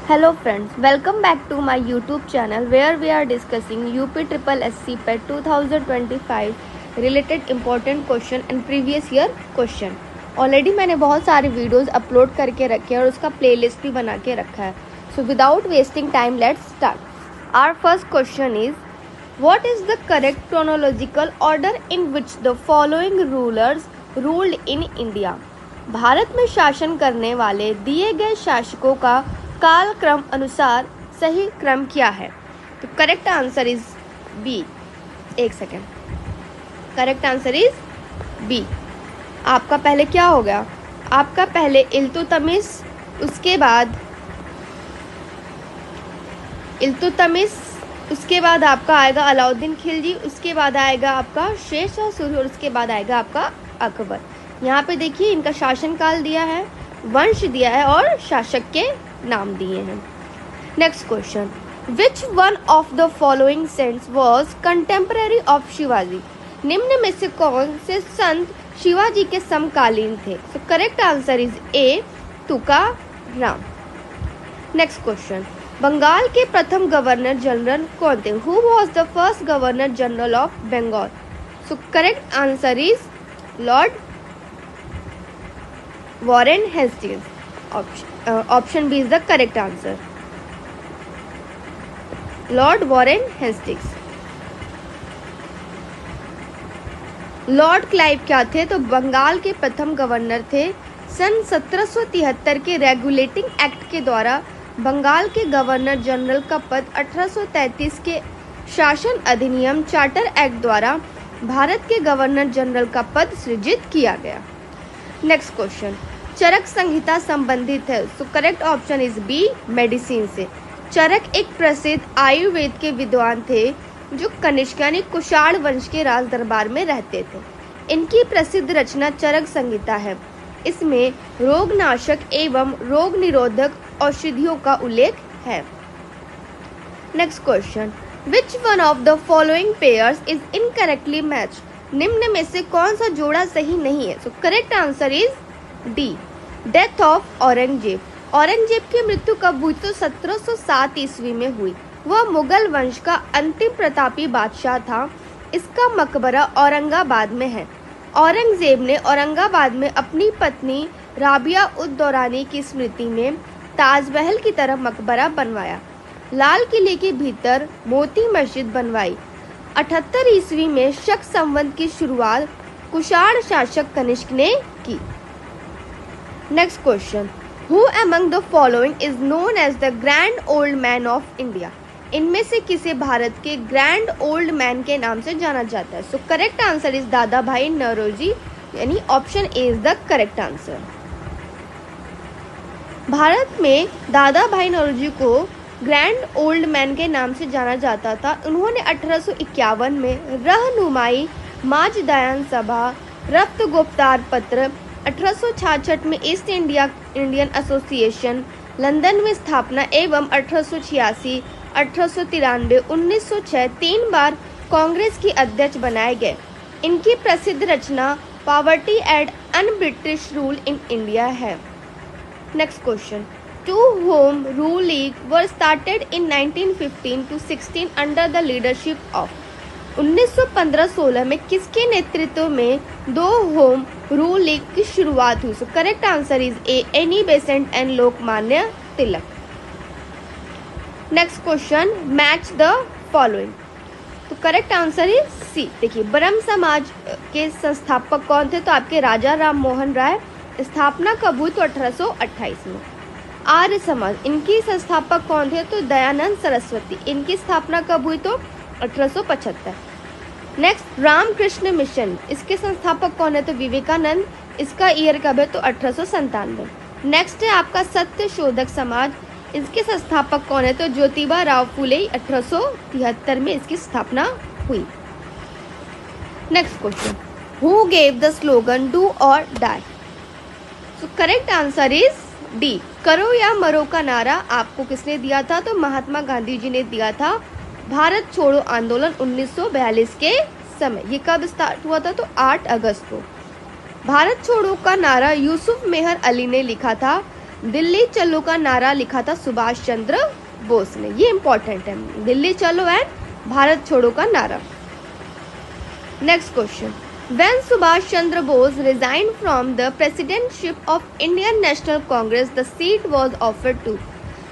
Hello friends, welcome back to my YouTube channel where we are discussing UP Triple SC PET 2025 related important question and previous year question. Already मैंने बहुत सारे videos upload करके रखे हैं और उसका playlist भी बना के रखा है. So without wasting time let's start. Our first question is what is the correct chronological order in which the following rulers ruled in India. Bharat में शासन करने वाले दिए गए शासकों का काल क्रम अनुसार सही क्रम क्या है. तो करेक्ट आंसर इज बी. एक second. Correct answer is B. आपका पहले क्या हो गया? आपका पहले इल्तुतमिश, उसके बाद आपका आएगा अलाउद्दीन खिलजी, उसके बाद आएगा आपका शेरशाह सूरी और उसके बाद आएगा आपका अकबर. यहाँ पे देखिए इनका शासन काल दिया है, वंश दिया है और शासक के नाम दिए हैं. Next question. Which one of the following saints was contemporary of Shivaji. निम्न में से कौन से संत शिवाजी के समकालीन थे. So correct answer is A. Tukaram. Next question. Bengal के प्रथम गवर्नर जनरल कौन थे. Who was the first governor general of Bengal. So correct answer is Lord Warren Hastings. Option B is the correct answer. Lord Warren Hastings. Lord Clive क्या थे. तो बंगाल के प्रथम governor थे. सन 1773 के रेगुलेटिंग एक्ट के द्वारा बंगाल के गवर्नर जनरल का पद 1833 के शासन अधिनियम चार्टर एक्ट द्वारा भारत के गवर्नर जनरल का पद सृजित किया गया. Next question. चरक संहिता संबंधित है. So correct option is B. Medicine से. चरक एक प्रसिद्ध आयुर्वेद के विद्वान थे जो कनिष्क यानी कुषाण वंश के राज दरबार में रहते थे. इनकी प्रसिद्ध रचना चरक संहिता है. इसमें रोगनाशक एवं रोग निरोधक औषधियों का उल्लेख है. Next question. Which one of the following pairs is incorrectly match. निम्न में से कौन सा जोड़ा सही नहीं है. So correct answer is D. Death of Aurangzeb. Aurangzeb की मृत्यु कब हुई. तो 1707 ईस्वी में हुई. वह मुगल वंश का अंतिम प्रतापी बादशाह था. इसका मकबरा औरंगाबाद में है. औरंगजेब ने औरंगाबाद में अपनी पत्नी राबिया उद दौरानी की स्मृति में ताजमहल की तरह मकबरा बनवाया. लाल किले के भीतर मोती मस्जिद बनवाई. 78 ईस्वी में शक संवत की शुरुआत कुषाण शासक कनिष्क ने की. Next question. Who among the following is known as the grand old man of India. इनमें से किसे भारत के ग्रैंड ओल्ड मैन के नाम से जाना जाता है. सो करेक्ट आंसर इज दादा भाई नौरोजी यानी option A is the correct answer. Bharat में दादा भाई नौरोजी को ग्रैंड ओल्ड मैन के नाम से जाना जाता था. उन्होंने 1851 में रहनुमाई माजदायान सभा, रक्त गुप्तार पत्र, 1866 में ईस्ट इंडियन एसोसिएशन, लंदन में स्थापना एवं 1886, 1893, 1906 तीन बार कांग्रेस की अध्यक्ष बनाए गए. इनकी प्रसिद्ध रचना poverty and unBritish rule in India है. Next question. Two home rule league were started in 1915 to 16 under the leadership of. 1915-16 में किसके नेतृत्व में दो होम रूल लीग की शुरुआत हुई. सो correct answer is A. Annie Besant and Lokmanya Tilak. Next question. Match the following. तो करेक्ट आंसर इज सी. देखिए ब्रह्म समाज के संस्थापक कौन थे. तो आपके राजा राम मोहन राय. स्थापना कब हुई. तो 1828 में. आर्य समाज इनकी संस्थापक कौन थे. तो दयानंद सरस्वती. इनकी स्थापना कब हुई. तो 1875. Next Ramakrishna mission. इसके संस्थापक कौन है. तो विवेकानंद. इसका ईयर कब है. तो 1897. नेक्स्ट है आपका सत्य शोधक समाज. इसके संस्थापक कौन है. तो ज्योतिबा राव फुले. 1873 में इसकी स्थापना हुई. Next question. Who gave the slogan do or die. So correct answer is D. करो या मरो का नारा आपको किसने दिया था. तो महात्मा गांधी जी ने दिया था. भारत छोड़ो आंदोलन 1942 के समय. ये कब स्टार्ट हुआ था. तो 8 अगस्त को. भारत छोड़ो का नारा यूसुफ मेहर अली ने लिखा था. दिल्ली चलो का नारा लिखा था सुभाष चंद्र बोस ने, ये इंपॉर्टेंट है, दिल्ली चलो एंड भारत छोड़ो का नारा। Next question, when Subhash Chandra Bose resigned from the presidentship of Indian National Congress, the seat was offered to।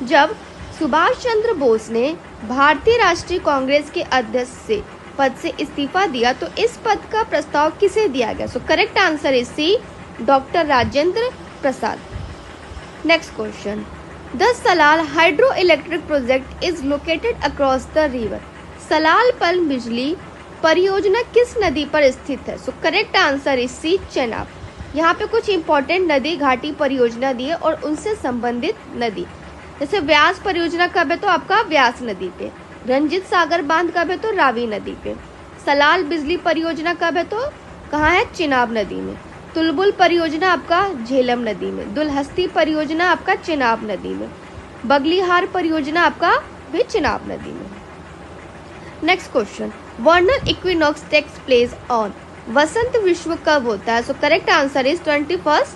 जब सुभाष चंद्र बोस ने भारतीय राष्ट्रीय कांग्रेस के अध्यक्ष से पद से इस्तीफा दिया तो इस पद का प्रस्ताव किसे दिया गया? So correct answer is C, doctor Rajendra Prasad. Next question, the Salal hydro electric project is located across the river. Salal पल बिजली परियोजना किस नदी पर स्थित है? So correct answer is C, Chenab. यहाँ पे कुछ इंपॉर्टेंट नदी घाटी परियोजना दी है और उनसे संबंधित नदी, जैसे व्यास परियोजना कब है तो आपका व्यास नदी पे, रंजित सागर बांध कब है तो रावी नदी पे, सलाल बिजली परियोजना कब है तो कहाँ है? चिनाब नदी में, तुलबुल परियोजना आपका झेलम नदी में, दुलहस्ती परियोजना आपका चिनाब नदी में, बगलीहार परियोजना आपका भी चिनाब नदी में। Next question, vernal equinox takes place on. वसंत विश्व कब होता है? So correct answer is 21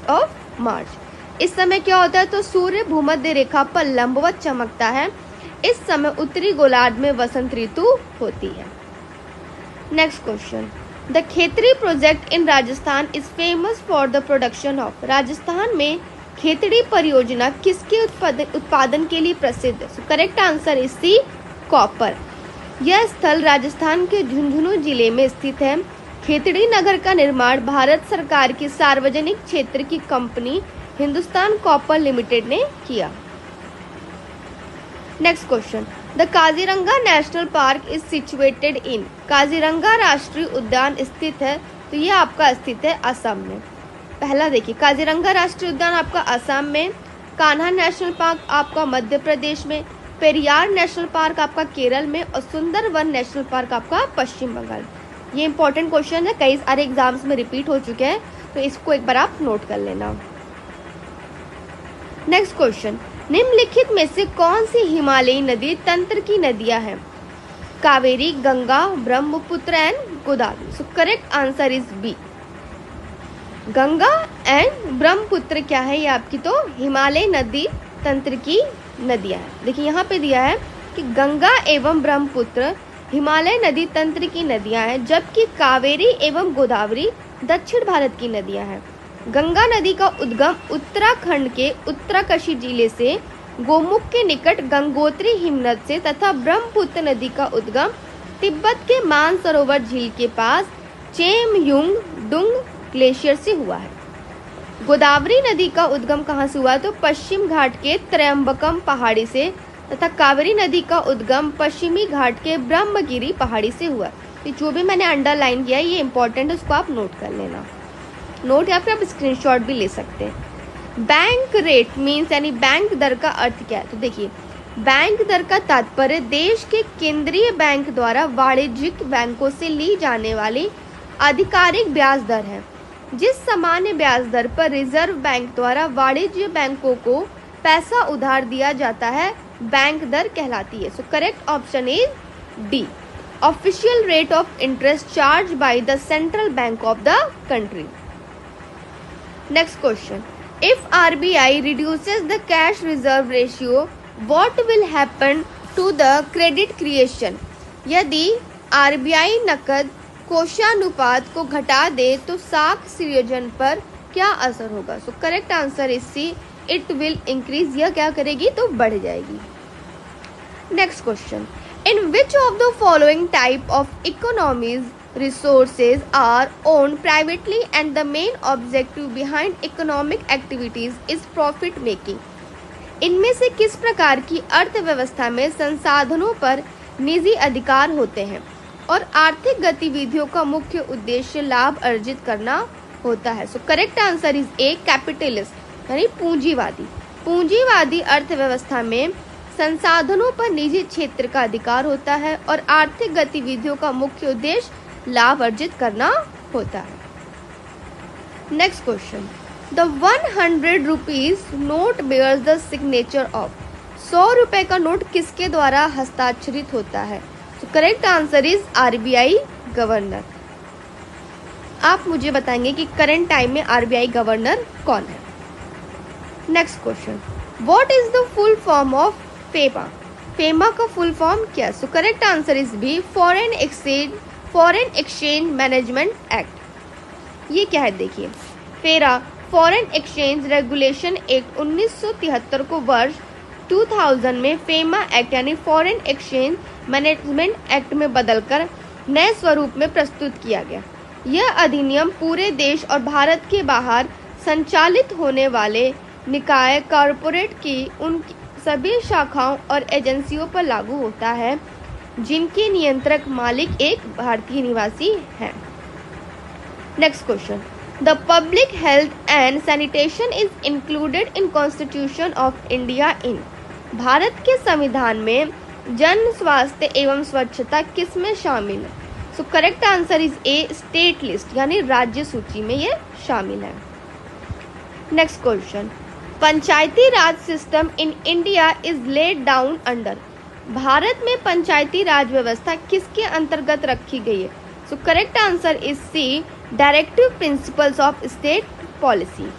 March. इस समय क्या होता है तो सूर्य भूमध्य रेखा पर लंबवत चमकता है, इस समय उत्तरी गोलार्ध में वसंत ऋतु होती है। Next question, the Khetri project in Rajasthan is famous for the production of. Rajasthan में खेतड़ी परियोजना किसके उत्पादन के लिए प्रसिद्ध है? So correct answer is C, copper. यह स्थल राजस्थान के झुंझुनू जिले में स्थित है। खेतड़ी नगर का निर्माण भारत सरकार की सार्वजनिक क्षेत्र की कंपनी हिंदुस्तान कॉपर लिमिटेड ने किया। Next question, the Kaziranga national park is situated in. Kaziranga राष्ट्रीय उद्यान स्थित है तो यह आपका स्थित है असम में। पहला देखिए, काजीरंगा राष्ट्रीय उद्यान आपका असम में, कान्हा नेशनल पार्क आपका मध्य प्रदेश में, पेरियार नेशनल पार्क आपका केरल में और सुंदरवन नेशनल पार्क आपका पश्चिम बंगाल। ये इंपॉर्टेंट क्वेश्चन है, कई सारे एग्जाम्स में रिपीट हो चुके हैं तो इसको एक बार आप नोट कर लेना। नेक्स्ट क्वेश्चन, निम्नलिखित में से कौन सी हिमालयी नदी तंत्र की नदियां हैं? Kaveri, Ganga, Brahmaputra and Godavari. So correct answer is B, Ganga and Brahmaputra क्या है? ये आपकी तो हिमालय नदी तंत्र की नदियां हैं। देखिए यहाँ पे दिया है कि गंगा एवं ब्रह्मपुत्र हिमालय नदी तंत्र की नदियां हैं, जबकि कावेरी एवं गोदावरी दक्षिण भारत की नदियां हैं। गंगा नदी का उद्गम उत्तराखंड के उत्तरकाशी जिले से गोमुख के निकट गंगोत्री हिमनद से तथा ब्रह्मपुत्र नदी का उद्गम तिब्बत के मानसरोवर झील के पास चेमयुंग डुंग ग्लेशियर से हुआ है। गोदावरी नदी का उद्गम कहाँ से हुआ तो पश्चिम घाट के त्रयंबकम पहाड़ी से तथा कावेरी नदी का उद्गम पश्चिमी घाट के ब्रह्मगिरी पहाड़ी से हुआ। तो जो भी मैंने अंडरलाइन किया ये इंपॉर्टेंट है, उसको आप नोट कर लेना, नोट या फिर आप स्क्रीनशॉट भी ले सकते हैं। बैंक रेट मीन्स यानी बैंक दर का अर्थ क्या है? तो देखिए, बैंक दर का तात्पर्य देश के केंद्रीय बैंक द्वारा वाणिज्यिक बैंकों से ली जाने वाली आधिकारिक ब्याज दर है। जिस सामान्य ब्याज दर पर रिजर्व बैंक द्वारा वाणिज्य बैंकों को पैसा उधार दिया जाता है बैंक दर कहलाती है। So correct option is D, official rate of interest charge by the central bank of the country. Next question, if RBI reduces the cash reserve ratio, what will happen to the credit creation? यदि RBI नकद कोषानुपात को घटा दे तो साख सृजन पर क्या असर होगा? So correct answer is C, it will increase. यह क्या करेगी तो बढ़ जाएगी। Next question, in which of the following type of economies resources are owned privately and the main objective behind economic activities is profit making? इनमें से किस प्रकार की अर्थव्यवस्था में संसाधनों पर निजी अधिकार होते हैं और आर्थिक गतिविधियों का मुख्य उद्देश्य लाभ अर्जित करना होता है? So correct answer is A, capitalist यानी पूंजीवादी। पूंजीवादी अर्थव्यवस्था में संसाधनों पर निजी क्षेत्र का अधिकार होता है और आर्थिक गतिविधियों का मुख्य उद्देश्य लाभ अर्जित करना होता है। Next question, the 100 rupees note bears the signature of. 100 रुपए का नोट किसके द्वारा हस्ताक्षरित होता है? तो correct answer is RBI governor. आप मुझे बताएंगे कि करंट टाइम में RBI गवर्नर कौन है। Next question, what is the full form of FEMA? FEMA का फुल फॉर्म क्या है? So correct answer is B, foreign exchange management act. ये क्या है देखिए, फेरा फॉरेन एक्सचेंज रेगुलेशन एक्ट 1973 को वर्ष 2000 में फेमा एक्ट यानी फॉरेन एक्सचेंज मैनेजमेंट एक्ट में बदलकर नए स्वरूप में प्रस्तुत किया गया। यह अधिनियम पूरे देश और भारत के बाहर संचालित होने वाले निकाय कॉरपोरेट की उन सभी शाखाओं और एजेंसियों पर लागू होता है जिनके नियंत्रक मालिक एक भारतीय निवासी है। Next question, the public health and sanitation is included in constitution of India in. Bharat के संविधान में जन स्वास्थ्य एवं स्वच्छता किस में शामिल है? So correct answer is A, state list यानी राज्य सूची में ये शामिल है। Next question, panchayati raj system in India is laid down under. Bharat में पंचायती राज व्यवस्था किसके अंतर्गत रखी गई है? So correct answer is C, directive principles of state policy.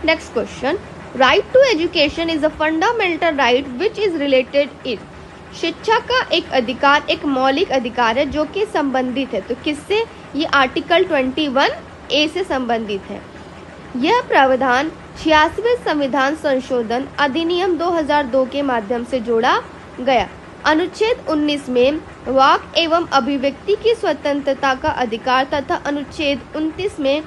Next question, right to education is a fundamental right which is related it. शिक्षा का एक अधिकार एक मौलिक अधिकार है जो कि संबंधित है, तो किससे? ये आर्टिकल 21A से संबंधित है। यह प्रावधान 86वें संविधान संशोधन अधिनियम 2002 के माध्यम से जोड़ा गया। अनुच्छेद 19 में वाक एवं अभिव्यक्ति की स्वतंत्रता का अधिकार तथा अनुच्छेद 29 में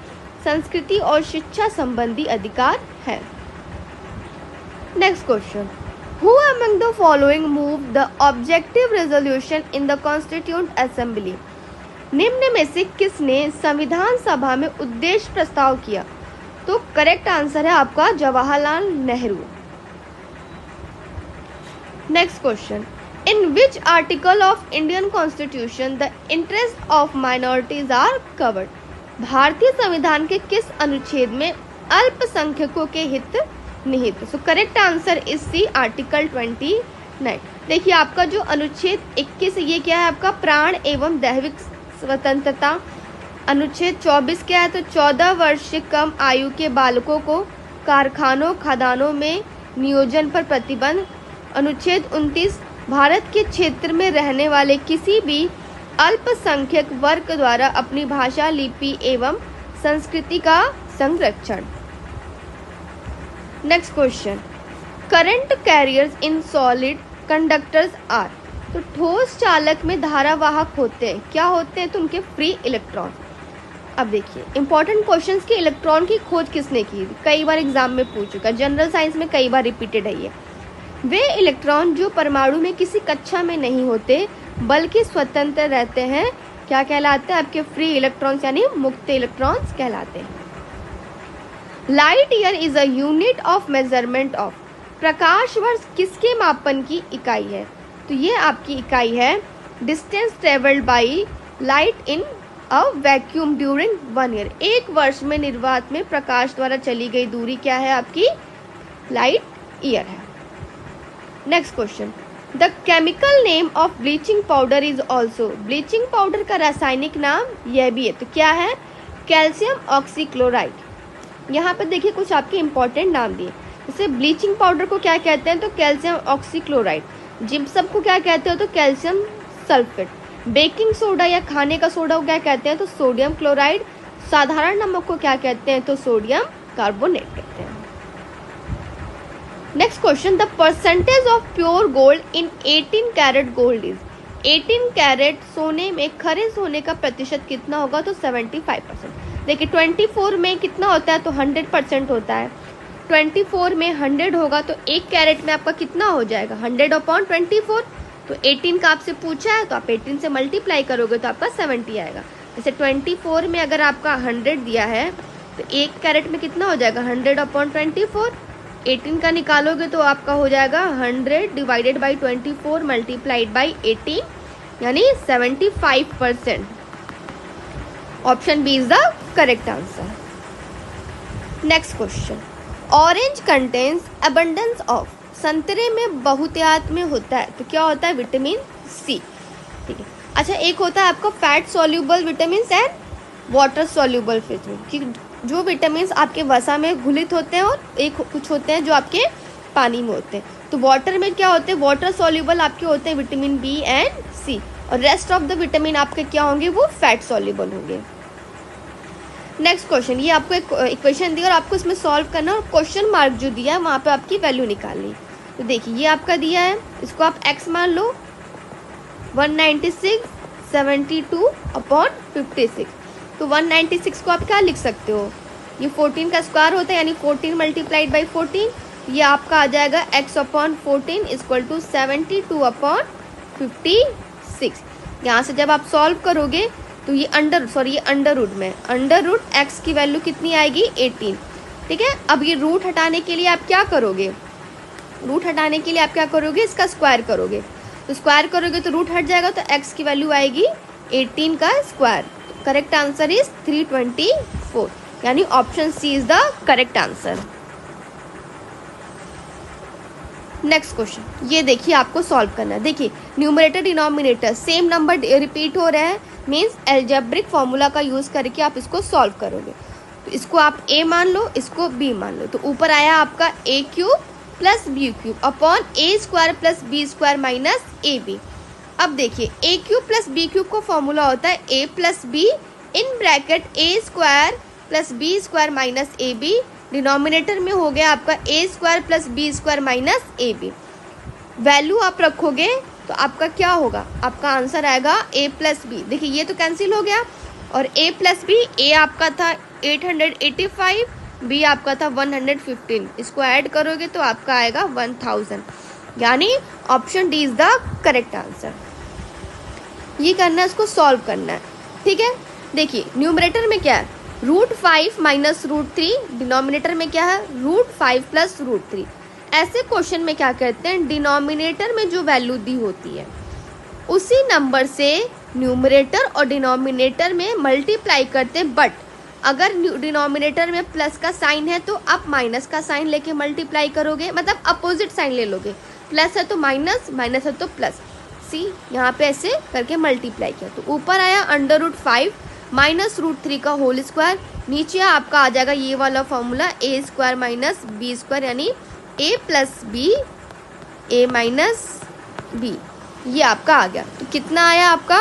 संस्कृति और शिक्षा संबंधी अधिकार है। Next question, Who among the following moved the objective resolution in the Constituent Assembly? निम्न में से किसने संविधान सभा में उद्देश्य प्रस्ताव किया? तो करेक्ट आंसर है आपका Jawaharlal Nehru. Next question, in which article of Indian constitution the interest of minorities are covered? भारतीय संविधान के किस अनुच्छेद में अल्पसंख्यकों के हित निहित? So correct answer is C, article 29। देखिए आपका जो अनुच्छेद 21 ये क्या है आपका, प्राण एवं दैहिक स्वतंत्रता। अनुच्छेद 24 क्या है, तो 14 वर्ष से कम आयु के बालकों को कारखानों खदानों में नियोजन पर प्रतिबंध। अनुच्छेद 29, भारत के क्षेत्र में रहने वाले किसी भी अल्पसंख्यक वर्ग द्वारा अपनी भाषा, लिपि एवं संस्कृति का संरक्षण। Next question, current carriers in solid conductors are. तो ठोस चालक में धारावाहक होते हैं, क्या होते हैं? तो उनके फ्री इलेक्ट्रॉन। अब देखिए इंपॉर्टेंट क्वेश्चंस के इलेक्ट्रॉन की खोज किसने की? कई बार एग्जाम में पूछ चुका, जनरल साइंस में कई बार रिपीटेड है ये। वे इलेक्ट्रॉन जो परमाणु में किसी कक्षा में नहीं होते बल्कि स्वतंत्र रहते हैं, क्या कहलाते हैं? आपके फ्री इलेक्ट्रॉन्स यानी मुक्त इलेक्ट्रॉन्स कहलाते हैं। Light year is a unit of measurement of. प्रकाश वर्ष किसके मापन की इकाई है? तो ये आपकी इकाई है distance travelled by light in a vacuum during 1 year. एक वर्ष में निर्वात में प्रकाश द्वारा चली गई दूरी क्या है? आपकी लाइट ईयर है। Next question, the chemical name of bleaching powder is also. Bleaching powder का रासायनिक नाम यह भी है, तो क्या है? Calcium oxychloride. यहाँ पर देखिए कुछ आपके इंपॉर्टेंट नाम दिए, जैसे ब्लीचिंग पाउडर को क्या कहते हैं? तो कैल्शियम ऑक्सीक्लोराइड। जिप्सम को क्या कहते हो? तो कैल्शियम सल्फेट। बेकिंग सोडा या खाने का सोडा को क्या कहते हैं? तो सोडियम क्लोराइड। साधारण नमक को क्या कहते हैं? तो सोडियम कार्बोनेट कहते हैं। Next question, the percentage of pure gold in 18 carat gold is. 18 carat सोने में खरे सोने का प्रतिशत कितना होगा? तो 75%। देखिए 24 में कितना होता है? तो 100% होता है। 24 में 100 होगा तो 1 कैरेट में आपका कितना हो जाएगा? 100/24। तो 18 का आपसे पूछा है तो आप 18 से मल्टीप्लाई करोगे तो आपका 70 आएगा। जैसे 24 में अगर आपका 100 दिया है तो 1 कैरेट में कितना हो जाएगा? 100/24। 18 का निकालोगे तो आपका हो जाएगा 100 डिवाइडेड बाई 24 मल्टीप्लाइड बाई 18 यानी 75%। Option B is the correct answer. Next question, orange contains abundance of. संतरे में बहुतायत में होता है तो क्या होता है? Vitamin C. ठीक है, अच्छा एक होता है आपका fat soluble vitamin and water soluble vitamin. जो विटामिन आपके वसा में घुलित होते हैं और एक कुछ होते हैं जो आपके पानी में होते हैं। तो वाटर में क्या होते हैं, वाटर सॉल्युबल आपके होते हैं विटामिन बी एंड सी, और रेस्ट ऑफ द विटामिन आपके क्या होंगे, वो फैट सॉल्युबल होंगे। नेक्स्ट क्वेश्चन, ये आपको एक इक्वेशन दिया और आपको इसमें सॉल्व करना और क्वेश्चन मार्क जो दिया है वहाँ पे आपकी वैल्यू निकालनी। तो देखिए ये आपका दिया है, इसको आप x मान लो 196 72 अपॉन 56। तो 196 को आप क्या लिख सकते हो, ये 14 का स्क्वायर होता है यानी 14 मल्टीप्लाइड बाई 14, ये आपका आ जाएगा x upon 14 equal to 72 upon 56। यहाँ से जब आप सॉल्व करोगे तो ये अंडर रूट में अंडर रूट एक्स की वैल्यू कितनी आएगी 18। ठीक है, अब ये रूट हटाने के लिए आप क्या करोगे, रूट हटाने के लिए आप क्या करोगे, इसका स्क्वायर करोगे। तो स्क्वायर करोगे तो रूट हट जाएगा, तो एक्स की वैल्यू आएगी 18 का स्क्वायर। करेक्ट आंसर इज 324, यानी option C is the correct answer. Next question, ये देखिए आपको सॉल्व करना है। देखिए numerator denominator same number repeat हो रहा है, मीन्स एल्जेब्रिक फॉर्मूला का यूज करके आप इसको सॉल्व करोगे। तो इसको आप a मान लो, इसको b मान लो, तो ऊपर आया आपका a cube plus B cube upon A square plus B square minus A B. अब देखिए a cube plus B cube को फॉर्मूला होता है a plus B in bracket A square plus B square minus A B, denominator में हो गया आपका A square plus B square minus A B. Value आप रखोगे तो आपका क्या होगा, आपका आंसर आएगा a प्लस बी। देखिए ये तो कैंसिल हो गया, और a प्लस बी, a आपका था 885, b आपका था 115, इसको ऐड करोगे तो आपका आएगा 1000, यानी option D is the correct answer. ये करना है, इसको सॉल्व करना है। ठीक है, देखिए न्यूमरेटर में क्या है, √5 माइनस √3, डिनोमिनेटर में क्या है, √5 प्लस √3। ऐसे क्वेश्चन में क्या करते हैं, डिनोमिनेटर में जो वैल्यू दी होती है उसी नंबर से न्यूमरेटर और डिनोमिनेटर में मल्टीप्लाई करते हैं, बट अगर डिनोमिनेटर में प्लस का साइन है तो आप माइनस का साइन लेके मल्टीप्लाई करोगे, मतलब अपोजिट साइन ले लोगे, प्लस है तो माइनस, माइनस है तो प्लस। सी यहाँ पे ऐसे करके मल्टीप्लाई किया, तो ऊपर आया √5 माइनस √3 का होल स्क्वायर, नीचे आपका आ जाएगा ये वाला formula a square minus B square, यानी a plus B a minus B, ये आपका आ गया। तो कितना आया आपका,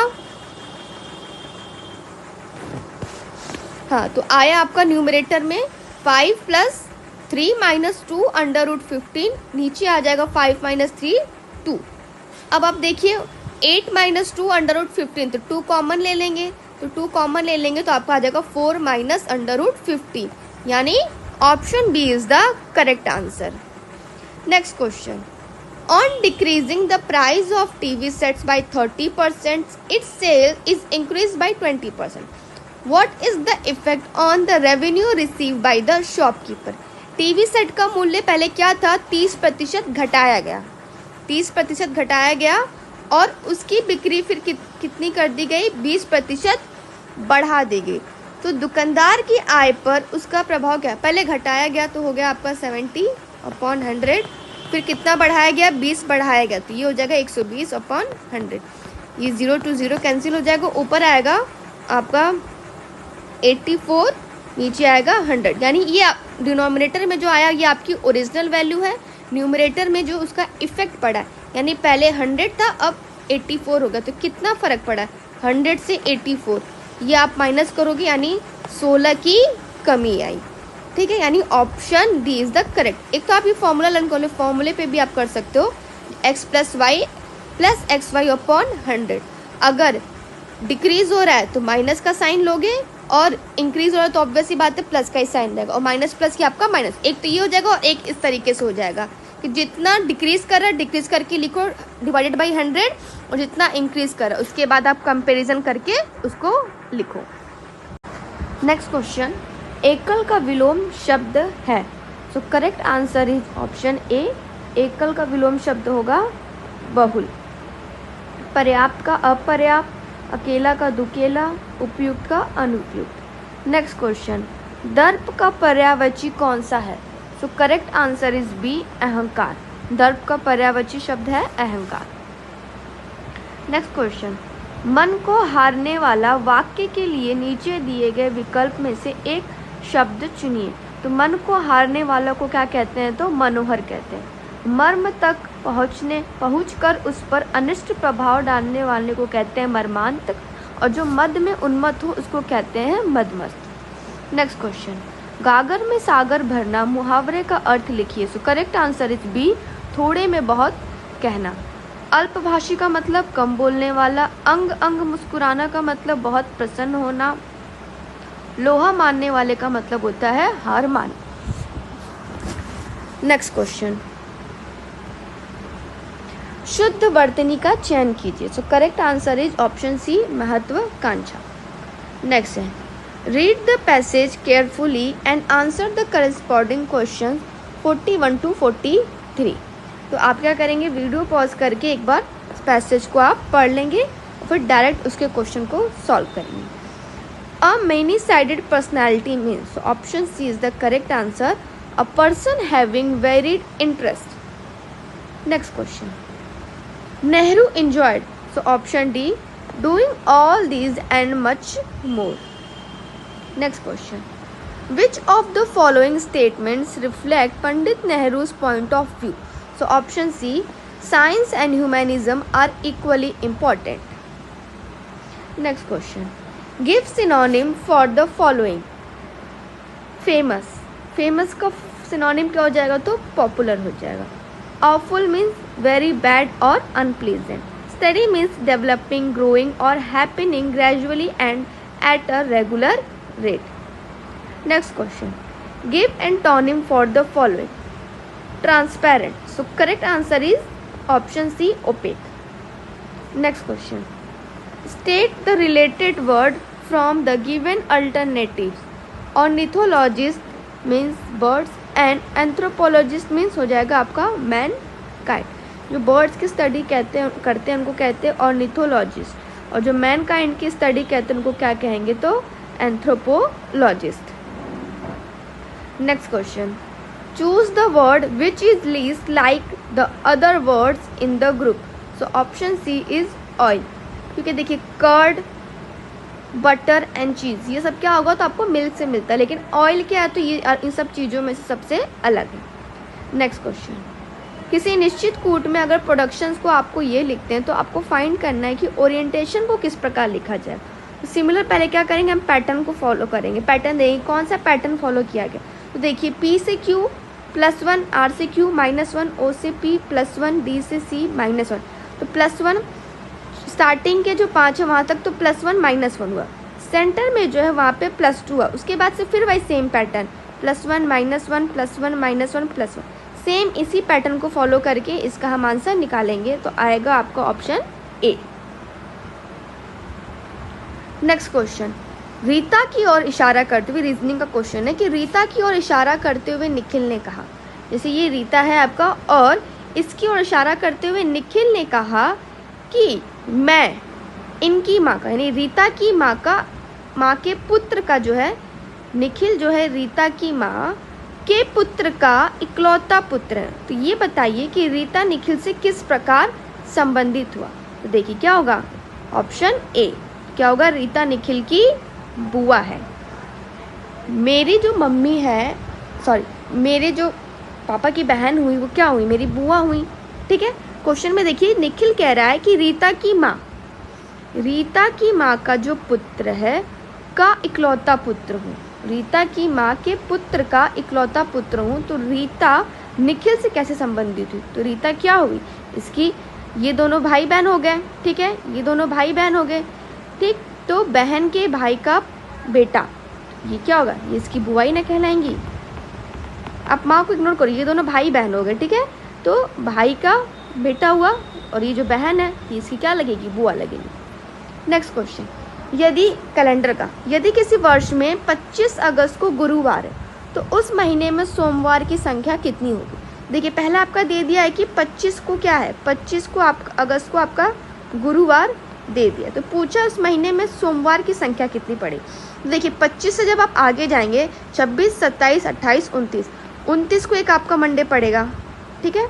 हाँ तो आया आपका न्यूमरेटर में 5 प्लस 3 माइनस 2 √15, नीचे आ जाएगा 5 माइनस 3 2। अब आप देखिए 8 माइनस 2 √15, तो 2 कॉमन ले लेंगे, तो 2 कॉमन ले लेंगे तो आपका आ जाएगा 4 माइनस √15, यानी option B is the correct answer. Next question, on decreasing the price of TV sets by 30%, its sale is increased by 20%. What is the effect on the revenue received by the shopkeeper? TV set का मूल्य पहले क्या था, 30% घटाया गया, 30% घटाया गया और उसकी बिक्री फिर कितनी कर दी गई, 20% बढ़ा दी गई। तो दुकानदार की आय पर उसका प्रभाव क्या, पहले घटाया गया तो हो गया आपका 70/100, फिर कितना बढ़ाया गया, 20 बढ़ाया गया, तो ये हो जाएगा 120/100, ये 0 to 0 कैंसिल हो जाएगा, ऊपर आएगा आपका 84, नीचे आएगा 100, यानी ये डिनोमिनेटर में जो आया ये आपकी ओरिजिनल वैल्यू है, न्यूमरेटर में जो उसका इफेक्ट पड़ा है, यानी पहले 100 था अब 84 हो गया, तो कितना फ़र्क पड़ा, 100 से 84, ये आप माइनस करोगे यानी 16 की कमी आई। ठीक है, यानी option D is the correct. एक तो आप ये फॉर्मूला लर्न कर लो, फॉर्मूले पे भी आप कर सकते हो, x plus Y plus X Y upon 100। अगर डिक्रीज हो रहा है तो माइनस का साइन लोगे, और इंक्रीज हो रहा है तो ऑब्वियस ही बात है प्लस का ही साइन रहेगा, और माइनस प्लस की आपका माइनस, एक तो ये हो जाएगा और एक इस तरीके से हो जाएगा कि जितना डिक्रीज कर रहा है डिक्रीज करके लिखो डिवाइडेड बाई 100, और जितना इंक्रीज कर रहा है उसके बाद आप कंपेरिजन करके उसको लिखो। नेक्स्ट क्वेश्चन, एकल का विलोम शब्द है, so correct answer is option ए, एकल का विलोम शब्द होगा बहुल। पर्याप्त का अपर्याप्त, अकेला का दुकेला, उपयुक्त का अनुपयुक्त। नेक्स्ट क्वेश्चन, दर्प का पर्यायवाची कौन सा है, so correct answer is B, अहंकार। दर्प का पर्यायवाची शब्द है अहंकार। नेक्स्ट क्वेश्चन, मन को हारने वाला वाक्य के लिए नीचे दिए गए विकल्प में से एक शब्द चुनिए। तो मन को हारने वालों को क्या कहते हैं? तो मनोहर कहते हैं। मर्म तक पहुंचकर उस पर अनिष्ट प्रभाव डालने वाले को कहते हैं मर्मांतक, और जो मद में उन्मत्त हो उसको कहते हैं मदमस्त। नेक्स्ट क्वेश्चन, गागर में सागर भरना मुहावरे का अर्थ लिखिए। So correct answer is B, थोड़े में बहुत कहना। अल्पभाषी का मतलब कम बोलने वाला। अंग अंग मुस्कुराना का मतलब बहुत प्रसन्न होना। लोहा मानने वाले का मतलब होता है हार मान। नेक्स्ट क्वेश्चन, शुद्ध वर्तनी का चयन कीजिए। So correct answer is option C, महत्वाकांक्षा। नेक्स्ट है, read the passage carefully and answer the corresponding question 41 to 43। तो आप क्या करेंगे, वीडियो पॉज करके एक बार इस पैसेज को आप पढ़ लेंगे और फिर डायरेक्ट उसके क्वेश्चन को सॉल्व करेंगे। A many sided personality means, option C is the correct answer, a person having varied interest. Next question, Nehru enjoyed, so option D, doing all these and much more. Next question, which of the following statements reflect Pandit Nehru's point of view? So option C, science and humanism are equally important. Next question, give synonym for the following. famous, famous का synonym क्या हो जाएगा? तो popular हो जाएगा। awful means very bad or unpleasant. steady means developing, growing or happening gradually and at a regular rate. Next question, give antonym for the following. transparent, so correct answer is option C, opaque. Next question, state the related word from the given alternatives. ornithologist means birds and anthropologist means हो जाएगा आपका man kind. जो birds की study करते हैं उनको कहते हैं ऑर्निथोलॉजिस्ट, और जो मैन काइंड की स्टडी करते हैं उनको क्या कहेंगे? तो anthropologist. Next question, choose the word which is least like the other words in the group. So option C is oil, क्योंकि देखिए कर्ड, बटर एंड चीज़ ये सब क्या होगा? तो आपको मिल्क से मिलता है, लेकिन ऑयल क्या है? तो ये इन सब चीज़ों में से सबसे अलग है। नेक्स्ट क्वेश्चन, किसी निश्चित कूट में अगर प्रोडक्शंस को आपको ये लिखते हैं तो आपको फाइंड करना है कि ओरिएंटेशन को किस प्रकार लिखा जाए। तो सिमिलर पहले क्या करेंगे, हम पैटर्न को फॉलो करेंगे। पैटर्न देंगे, कौन सा पैटर्न फॉलो किया गया? तो देखिए, P से Q +1, R से Q -1, O से P +1, D से C -1। तो +1 स्टार्टिंग के जो 5 है वहाँ तक तो +1 -1 हुआ। सेंटर में जो है वहाँ पे +2 हुआ। उसके बाद से फिर वही सेम पैटर्न +1 -1 +1 -1 +1, सेम इसी पैटर्न को फॉलो करके इसका हम आंसर निकालेंगे। तो आएगा आपका option A. Next question, Rita की ओर इशारा करते हुए, रीजनिंग का क्वेश्चन है कि रीता की ओर इशारा करते हुए निखिल ने कहा। जैसे ये रीता है आपका और इसकी ओर इशारा करते हुए निखिल ने कहा कि मैं इनकी माँ का, यानी रीता की माँ के पुत्र का जो है, निखिल जो है रीता की माँ के पुत्र का इकलौता पुत्र है। तो ये बताइए कि रीता निखिल से किस प्रकार संबंधित हुआ। तो देखिए क्या होगा, ऑप्शन ए क्या होगा, रीता निखिल की बुआ है। मेरी जो मम्मी है, मेरे जो पापा की बहन हुई वो क्या हुई, मेरी बुआ हुई। ठीक है, क्वेश्चन में देखिए निखिल कह रहा है कि रीता की माँ का जो पुत्र है का इकलौता पुत्र हूँ, रीता की माँ के पुत्र का इकलौता पुत्र हूँ। तो रीता निखिल से कैसे संबंधित हुई? तो रीता क्या हुई, इसकी ये दोनों भाई बहन हो गए। ठीक है, ये दोनों भाई बहन हो गए। ठीक, तो बहन के भाई का बेटा, ये क्या होगा, ये इसकी बुआ ही ना कहलाएंगी। आप माँ को इग्नोर करो, ये दोनों भाई बहन हो गए। ठीक है, तो भाई का बेटा हुआ और ये जो बहन है ये इसकी क्या लगेगी, बुआ लगेगी। नेक्स्ट क्वेश्चन, यदि कैलेंडर का, यदि किसी वर्ष में 25 अगस्त को गुरुवार है तो उस महीने में सोमवार की संख्या कितनी होगी। देखिए पहला आपका दे दिया है कि 25 को क्या है, 25 को अगस्त को आपका गुरुवार दे दिया, तो पूछा उस महीने में सोमवार की संख्या कितनी पड़ेगी। देखिए 25 से जब आप आगे जाएंगे 26, 27, 28, 29, 29 को एक आपका मंडे पड़ेगा। ठीक है,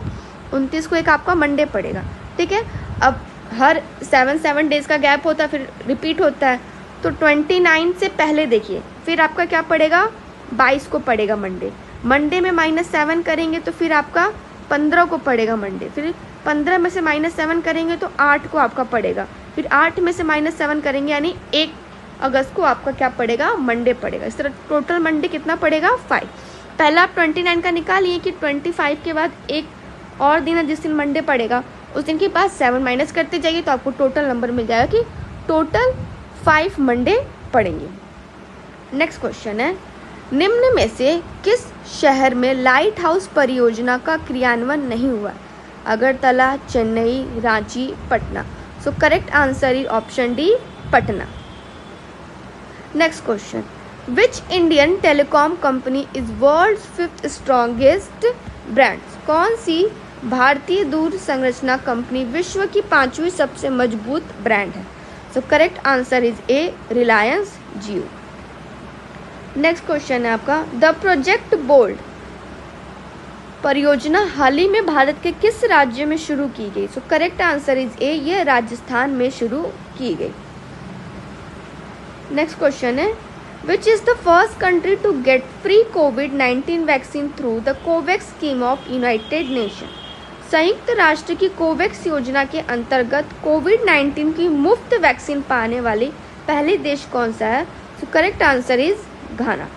29 को एक आपका मंडे पड़ेगा। ठीक है, अब हर 7 डेज़ का गैप होता है, फिर रिपीट होता है। तो 29 से पहले देखिए फिर आपका क्या पड़ेगा, 22 को पड़ेगा मंडे। मंडे में -7 करेंगे तो फिर आपका 15 को पड़ेगा मंडे। फिर 15 में से -7 करेंगे तो 8 को आपका पड़ेगा। फिर 8 में से -7 करेंगे यानी 1 अगस्त को आपका क्या पड़ेगा, मंडे पड़ेगा। इस तरह टोटल मंडे कितना पड़ेगा, 5। पहला आप 29 का निकालिए कि 25 के बाद एक और दिन है जिस दिन मंडे पड़ेगा, उस दिन के बाद 7 माइनस करते जाइए तो आपको टोटल नंबर मिल जाएगा कि टोटल 5 मंडे पड़ेंगे। नेक्स्ट क्वेश्चन है, निम्न में से किस शहर में लाइट हाउस परियोजना का क्रियान्वयन नहीं हुआ? Agartala, Chennai, Ranchi, Patna. So correct answer is option D, Patna. Next question, which Indian telecom company is world's 5th strongest brands? कौन सी भारतीय दूर संरचना कंपनी विश्व की 5वीं सबसे मजबूत ब्रांड है? So correct answer is A, Reliance Jio. Next question है आपका, द प्रोजेक्ट बोल्ड परियोजना हाल ही में भारत के किस राज्य में शुरू की गई? So correct answer is A, ये राजस्थान में शुरू की गई। नेक्स्ट क्वेश्चन है, which is the first country to get free कोविड-19 vaccine through the COVAX scheme of United Nation? संयुक्त राष्ट्र की कोवैक्स योजना के अंतर्गत कोविड-19 की मुफ्त वैक्सीन पाने वाली पहले देश कौन सा है? So correct answer is Ghana.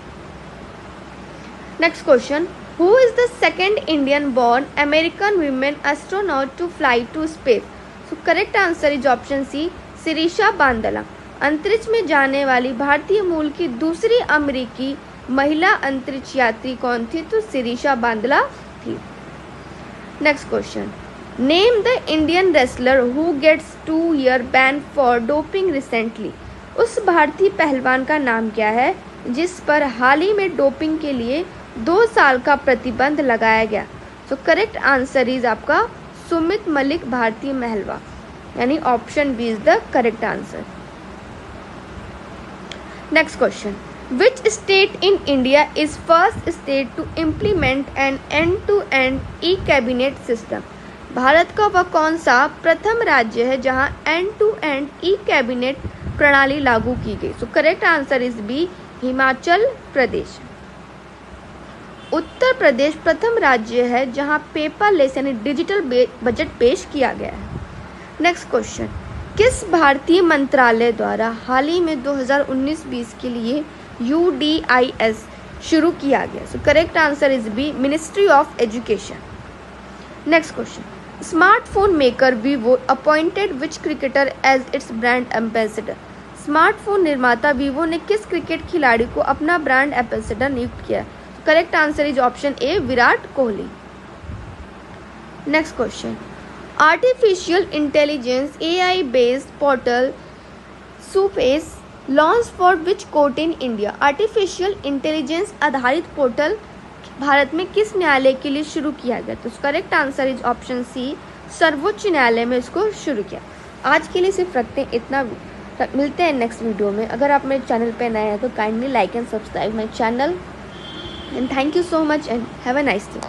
Next question, who is the second Indian born American women astronaut to fly to space? So correct answer is option C, Sirisha Bandla. अंतरिक्ष में जाने वाली भारतीय मूल की दूसरी अमेरिकी महिला अंतरिक्ष यात्री कौन थी? तो शिरीषा बांदला थी। Next question, name the Indian wrestler who gets 2-year ban for doping recently? उस भारतीय पहलवान का नाम क्या है जिस पर हाल ही में डोपिंग के लिए 2 साल का प्रतिबंध लगाया गया? सो करेक्ट आंसर इज आपका सुमित मलिक, भारतीय महलवा, यानी option B is the correct answer. Next question, which state in India is first state to implement an end-to-end e-cabinet system? भारत का वह कौन सा प्रथम राज्य है जहां end-to-end ई-कैबिनेट प्रणाली लागू की गई? So correct answer is B, Himachal Pradesh. Uttar Pradesh प्रथम राज्य है जहां पेपरलेस यानी डिजिटल बजट पेश किया गया है। नेक्स्ट क्वेश्चन, किस भारतीय मंत्रालय द्वारा हाल ही में 2019-20 के लिए UDIS शुरू किया गया? So correct answer is B, ministry of education. Next question, smartphone maker Vivo appointed which cricketer as its brand ambassador? Smartphone निर्माता वीवो ने किस क्रिकेट खिलाड़ी को अपना ब्रांड एम्बेसडर नियुक्त किया? Correct answer is option A, Virat Kohli. Next question, artificial intelligence AI based portal SUPACE launch for which court in India? Artificial intelligence आधारित portal Bharat में किस न्यायालय के लिए शुरू किया गया? तो correct answer is option C, सर्वोच्च न्यायालय में इसको शुरू किया। आज के लिए सिर्फ रखते हैं इतना, मिलते हैं नेक्स्ट वीडियो में। अगर आप मेरे चैनल पे नए हैं तो kindly like and subscribe my channel, and thank you so much and have a nice day.